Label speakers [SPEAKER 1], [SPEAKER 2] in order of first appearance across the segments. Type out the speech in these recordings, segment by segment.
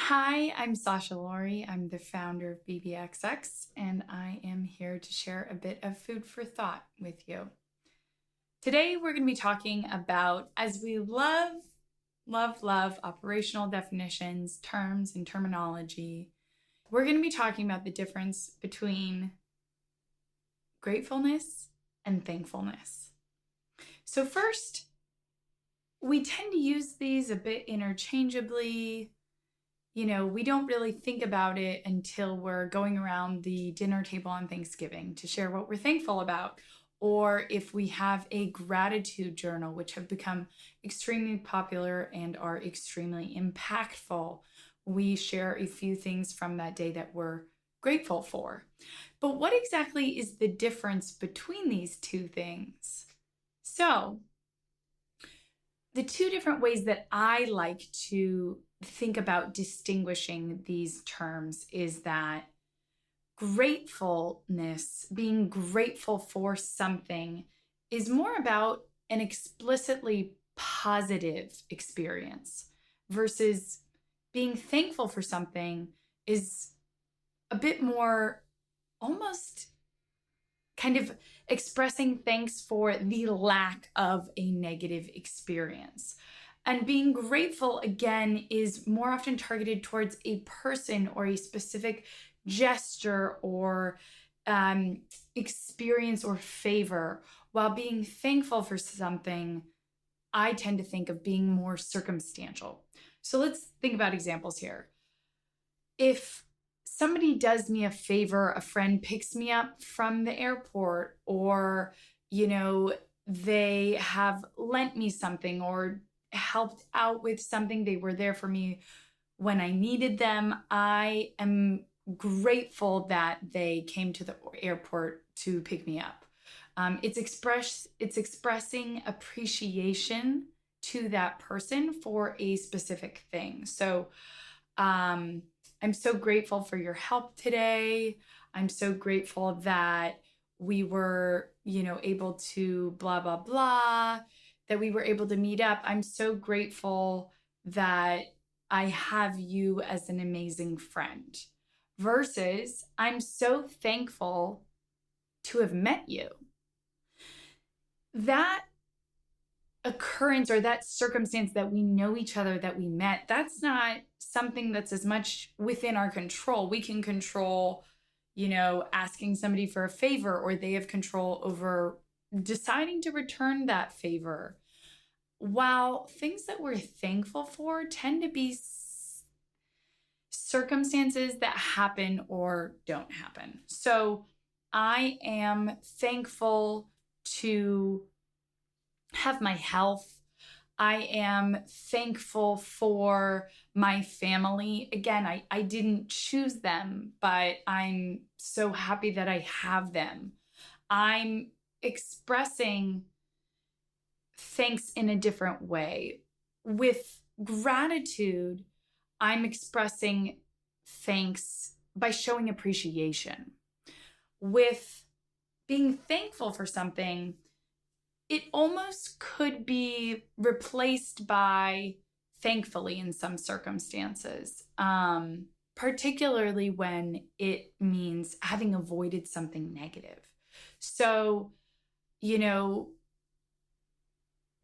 [SPEAKER 1] Hi, I'm Sasha Laurie. I'm the founder of BBXX, and I am here to share a bit of food for thought with you. Today, we're going to be talking about, as we love operational definitions, terms, and terminology, we're going to be talking about the difference between gratefulness and thankfulness. So first, we tend to use these a bit interchangeably. We don't really think about it until we're going around the dinner table on Thanksgiving to share what we're thankful about. Or if we have a gratitude journal, which have become extremely popular and are extremely impactful, we share a few things from that day that we're grateful for. But what exactly is the difference between these two things? So, the two different ways that I like to think about distinguishing these terms is that gratefulness, being grateful for something, is more about an explicitly positive experience versus being thankful for something is a bit more almost kind of expressing thanks for the lack of a negative experience. And being grateful, again, is more often targeted towards a person or a specific gesture or experience or favor, while being thankful for something, I tend to think of being more circumstantial. So let's think about examples here. If somebody does me a favor, a friend picks me up from the airport, or, they have lent me something or helped out with something, they were there for me when I needed them, I am grateful that they came to the airport to pick me up. It's expressing appreciation to that person for a specific thing. So, I'm so grateful for your help today. I'm so grateful that we were, able to blah, blah, blah, that we were able to meet up. I'm so grateful that I have you as an amazing friend. Versus, I'm so thankful to have met you. That occurrence or that circumstance that we know each other, that we met, that's not something that's as much within our control. We can control, asking somebody for a favor, or they have control over deciding to return that favor. While things that we're thankful for tend to be circumstances that happen or don't happen. So I am thankful to have my health. I am thankful for my family. Again, I didn't choose them, but I'm so happy that I have them. I'm expressing thanks in a different way. With gratitude, I'm expressing thanks by showing appreciation. With being thankful for something, it almost could be replaced by thankfully in some circumstances, particularly when it means having avoided something negative. So,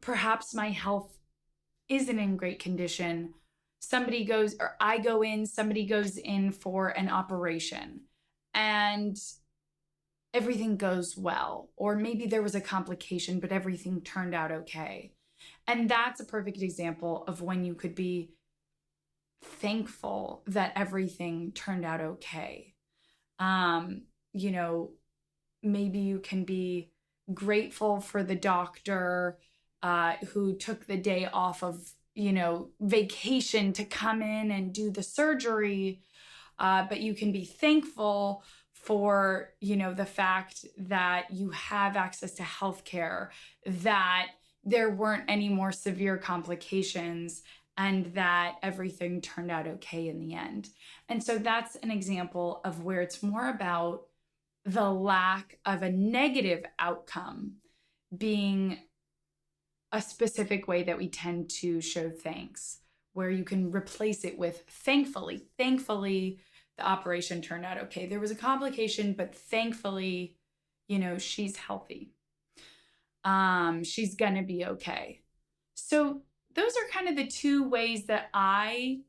[SPEAKER 1] perhaps my health isn't in great condition. Somebody goes in for an operation and everything goes well, or maybe there was a complication, but everything turned out okay. And that's a perfect example of when you could be thankful that everything turned out okay. Maybe you can be grateful for the doctor who took the day off of, vacation to come in and do the surgery. But you can be thankful for, the fact that you have access to healthcare, that there weren't any more severe complications, and that everything turned out okay in the end. And so that's an example of where it's more about the lack of a negative outcome being a specific way that we tend to show thanks. where you can replace it with thankfully. Thankfully, the operation turned out okay. There was a complication, but thankfully, she's healthy. She's gonna be okay. So those are kind of the two ways that I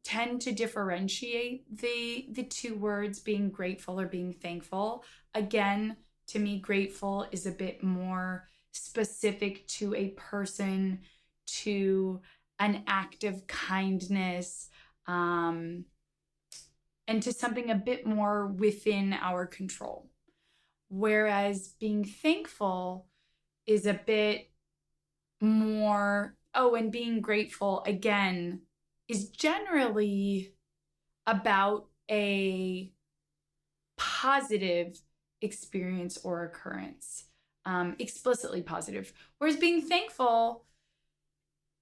[SPEAKER 1] tend to differentiate the two words, being grateful or being thankful. Again, to me, grateful is a bit more specific to a person, to an act of kindness, and to something a bit more within our control. Whereas being thankful is a bit more, and being grateful, again, is generally about a positive experience or occurrence, explicitly positive. Whereas being thankful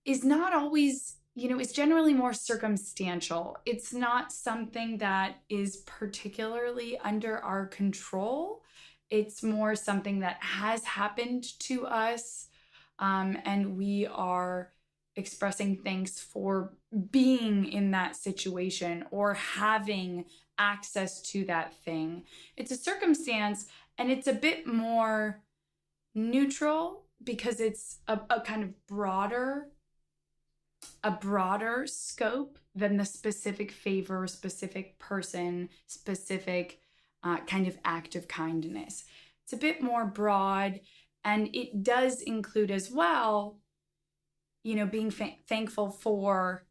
[SPEAKER 1] is not always, it's generally more circumstantial. It's not something that is particularly under our control. It's more something that has happened to us, and we are expressing thanks for being in that situation or having access to that thing. It's a circumstance, and it's a bit more neutral because it's a kind of broader scope than the specific favor, specific person, specific kind of act of kindness. It's a bit more broad, and it does include as well, being thankful for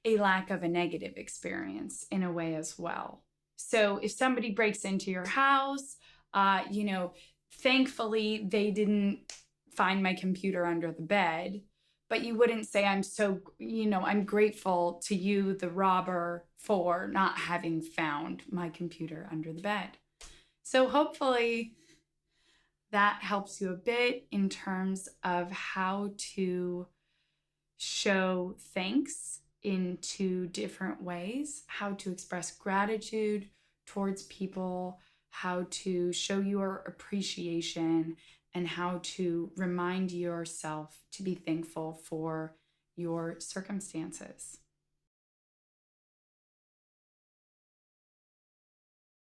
[SPEAKER 1] a lack of a negative experience in a way as well. So if somebody breaks into your house, thankfully they didn't find my computer under the bed, but you wouldn't say, I'm grateful to you, the robber, for not having found my computer under the bed. So hopefully that helps you a bit in terms of how to show thanks in two different ways, how to express gratitude towards people, how to show your appreciation, and how to remind yourself to be thankful for your circumstances.